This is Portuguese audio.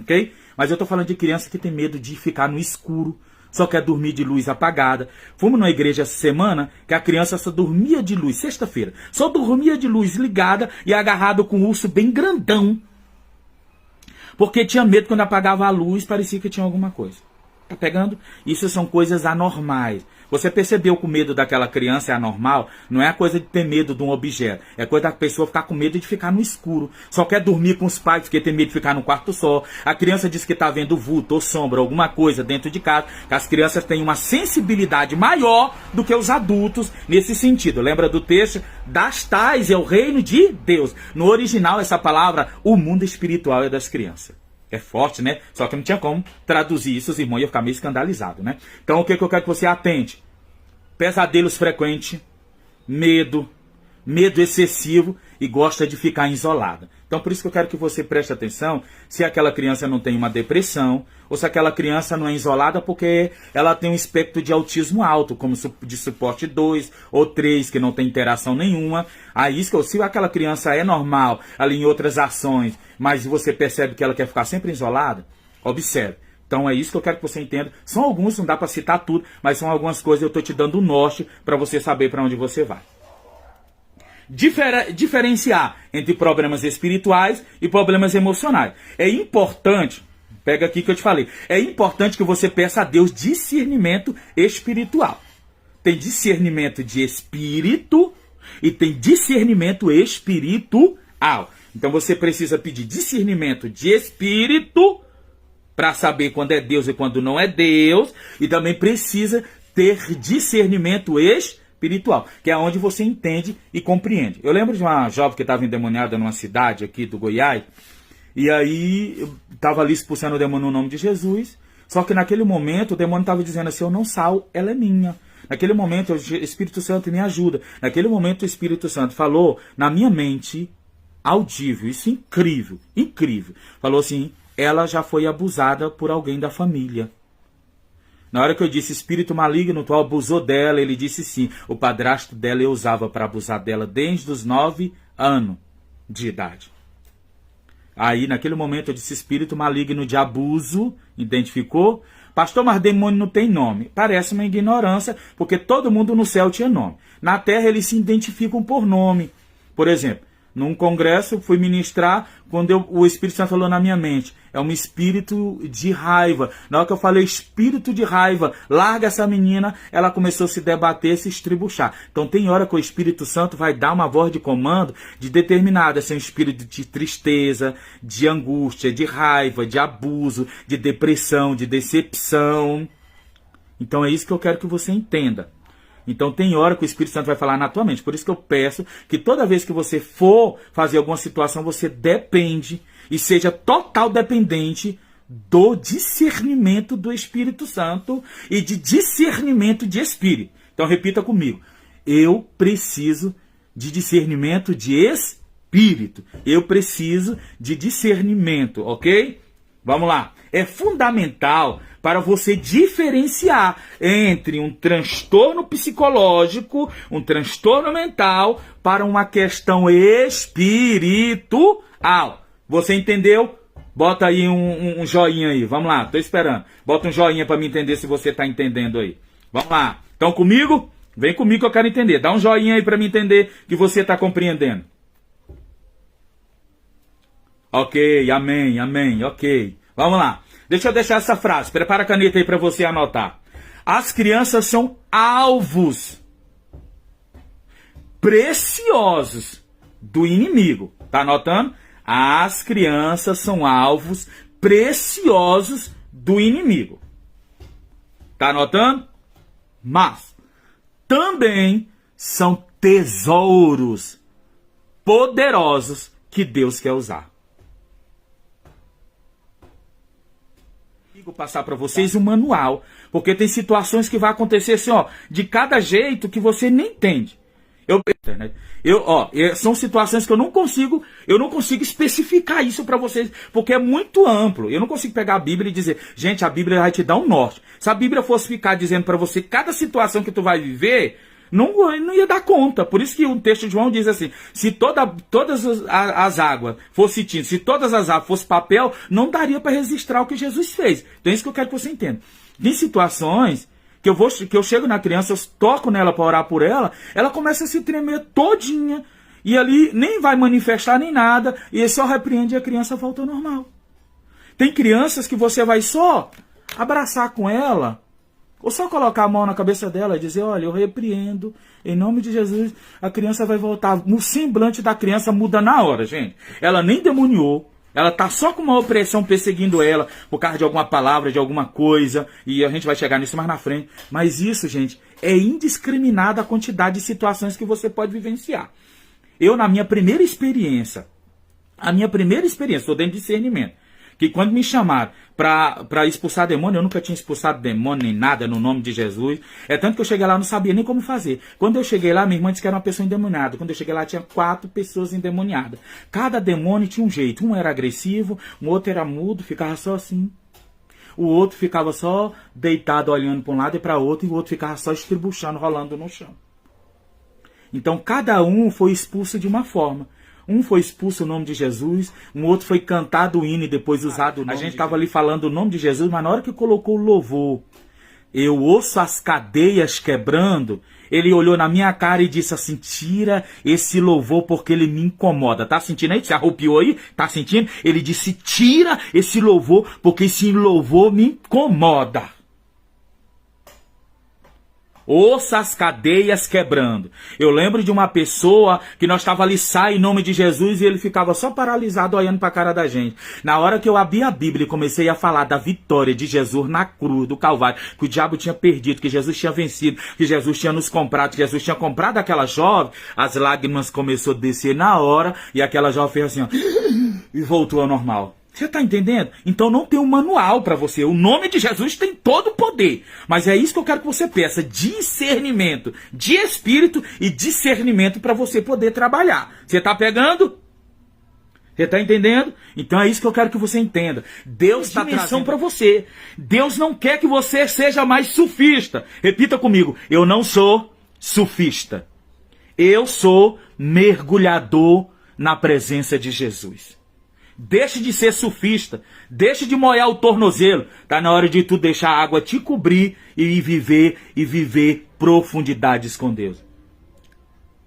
ok? Mas eu tô falando de criança que tem medo de ficar no escuro, só quer dormir de luz apagada. Fomos numa igreja essa semana que a criança só dormia de luz, sexta-feira, só dormia de luz ligada e agarrado com um urso bem grandão, porque tinha medo quando apagava a luz, parecia que tinha alguma coisa. Tá pegando? Isso são coisas anormais. Você percebeu que o medo daquela criança é anormal? Não é a coisa de ter medo de um objeto. É a coisa da pessoa ficar com medo de ficar no escuro. Só quer dormir com os pais porque tem medo de ficar no quarto só. A criança diz que está vendo vulto ou sombra, alguma coisa dentro de casa. Que as crianças têm uma sensibilidade maior do que os adultos nesse sentido. Lembra do texto? Das tais é o reino de Deus. No original, essa palavra, o mundo espiritual é das crianças. É forte, né? Só que não tinha como traduzir isso, os irmãos iam ficar meio escandalizados, né? Então, o que eu quero que você atente? Pesadelos frequentes, medo excessivo e gosta de ficar isolada. Então, por isso que eu quero que você preste atenção se aquela criança não tem uma depressão ou se aquela criança não é isolada porque ela tem um espectro de autismo alto, como de suporte 2 ou 3, que não tem interação nenhuma. Aí, se aquela criança é normal ali em outras ações, mas você percebe que ela quer ficar sempre isolada, observe. Então é isso que eu quero que você entenda. São alguns, não dá para citar tudo, mas são algumas coisas que eu estou te dando o norte para você saber para onde você vai. Diferenciar entre problemas espirituais e problemas emocionais. É importante, pega aqui que eu te falei, é importante que você peça a Deus discernimento espiritual. Tem discernimento de espírito e tem discernimento espiritual. Então você precisa pedir discernimento de espírito para saber quando é Deus e quando não é Deus. E também precisa ter discernimento espiritual, que é onde você entende e compreende. Eu lembro de uma jovem que estava endemoniada numa cidade aqui do Goiás. E aí estava ali expulsando o demônio no nome de Jesus. Só que naquele momento o demônio estava dizendo assim: eu não salvo, ela é minha. Naquele momento o Espírito Santo me ajuda. Naquele momento o Espírito Santo falou na minha mente, audível, isso incrível, incrível. Falou assim: ela já foi abusada por alguém da família. Na hora que eu disse espírito maligno, tu abusou dela, ele disse sim. O padrasto dela eu usava para abusar dela desde os 9 anos de idade. Aí naquele momento eu disse espírito maligno de abuso, identificou? Pastor, mas demônio não tem nome. Parece uma ignorância, porque todo mundo no céu tinha nome. Na terra eles se identificam por nome. Por exemplo, num congresso, fui ministrar, quando o Espírito Santo falou na minha mente, é um espírito de raiva. Na hora que eu falei espírito de raiva, larga essa menina, ela começou a se debater, se estribuchar. Então tem hora que o Espírito Santo vai dar uma voz de comando de determinada, assim, um espírito de tristeza, de angústia, de raiva, de abuso, de depressão, de decepção. Então é isso que eu quero que você entenda. Então tem hora que o Espírito Santo vai falar na tua mente. Por isso que eu peço que toda vez que você for fazer alguma situação, você depende e seja total dependente do discernimento do Espírito Santo e de discernimento de espírito. Então repita comigo. Eu preciso de discernimento de espírito. Eu preciso de discernimento, ok? Vamos lá. É fundamental para você diferenciar entre um transtorno psicológico, um transtorno mental, para uma questão espiritual. Você entendeu? Bota aí um joinha aí. Vamos lá, tô esperando. Bota um joinha para me entender se você está entendendo aí. Vamos lá. Estão comigo? Vem comigo que eu quero entender. Dá um joinha aí para me entender que você está compreendendo. Ok, amém, amém, ok. Vamos lá. Deixa eu deixar essa frase. Prepara a caneta aí para você anotar. As crianças são alvos preciosos do inimigo. Tá anotando? As crianças são alvos preciosos do inimigo. Tá anotando? Mas também são tesouros poderosos que Deus quer usar. Vou passar para vocês um manual, porque tem situações que vai acontecer assim, ó, de cada jeito que você nem entende. São situações que eu não consigo especificar isso para vocês, porque é muito amplo. Eu não consigo pegar a Bíblia e dizer, gente, a Bíblia vai te dar um norte. Se a Bíblia fosse ficar dizendo para você cada situação que tu vai viver, Não ia dar conta. Por isso que o texto de João diz assim, se todas as águas fossem tinta, se todas as águas fossem papel, não daria para registrar o que Jesus fez. Então é isso que eu quero que você entenda. Tem situações que eu chego na criança, eu toco nela para orar por ela, ela começa a se tremer todinha, e ali nem vai manifestar nem nada, e só repreende e a criança volta ao normal. Tem crianças que você vai só abraçar com ela, ou só colocar a mão na cabeça dela e dizer, olha, eu repreendo, em nome de Jesus, a criança vai voltar. O semblante da criança muda na hora, gente. Ela nem demoniou, ela tá só com uma opressão perseguindo ela, por causa de alguma palavra, de alguma coisa, e a gente vai chegar nisso mais na frente. Mas isso, gente, é indiscriminada a quantidade de situações que você pode vivenciar. Eu, na minha primeira experiência, estou dentro de discernimento, que quando me chamaram para expulsar demônio, eu nunca tinha expulsado demônio nem nada no nome de Jesus. É tanto que eu cheguei lá, não sabia nem como fazer. Quando eu cheguei lá, minha irmã disse que era uma pessoa endemoniada. Quando eu cheguei lá, tinha 4 pessoas endemoniadas. Cada demônio tinha um jeito. Um era agressivo, um outro era mudo, ficava só assim. O outro ficava só deitado, olhando para um lado e para outro, e o outro ficava só estribuchando, rolando no chão. Então, cada um foi expulso de uma forma. Um foi expulso o nome de Jesus, um outro foi cantado o hino e depois usado o nome. A gente estava ali falando o nome de Jesus, mas na hora que colocou o louvor, eu ouço as cadeias quebrando, ele olhou na minha cara e disse assim, tira esse louvor porque ele me incomoda. Tá sentindo aí? Se arrupiou aí? Tá sentindo? Ele disse, tira esse louvor porque esse louvor me incomoda. Ouça as cadeias quebrando. Eu lembro de uma pessoa que nós estava ali, sai em nome de Jesus, e ele ficava só paralisado olhando para a cara da gente. Na hora que eu abri a Bíblia e comecei a falar da vitória de Jesus na cruz do Calvário, que o diabo tinha perdido, que Jesus tinha vencido, que Jesus tinha nos comprado, que Jesus tinha comprado aquela jovem, as lágrimas começaram a descer na hora, e aquela jovem fez assim, ó, e voltou ao normal. Você está entendendo? Então não tem um manual para você. O nome de Jesus tem todo o poder. Mas é isso que eu quero que você peça. Discernimento de espírito e discernimento para você poder trabalhar. Você está pegando? Você está entendendo? Então é isso que eu quero que você entenda. Deus está trazendo para você. Deus não quer que você seja mais sufista. Repita comigo. Eu não sou sufista. Eu sou mergulhador na presença de Jesus. Deixe de ser sufista. Deixe de molhar o tornozelo. Tá na hora de tu deixar a água te cobrir e viver profundidades com Deus.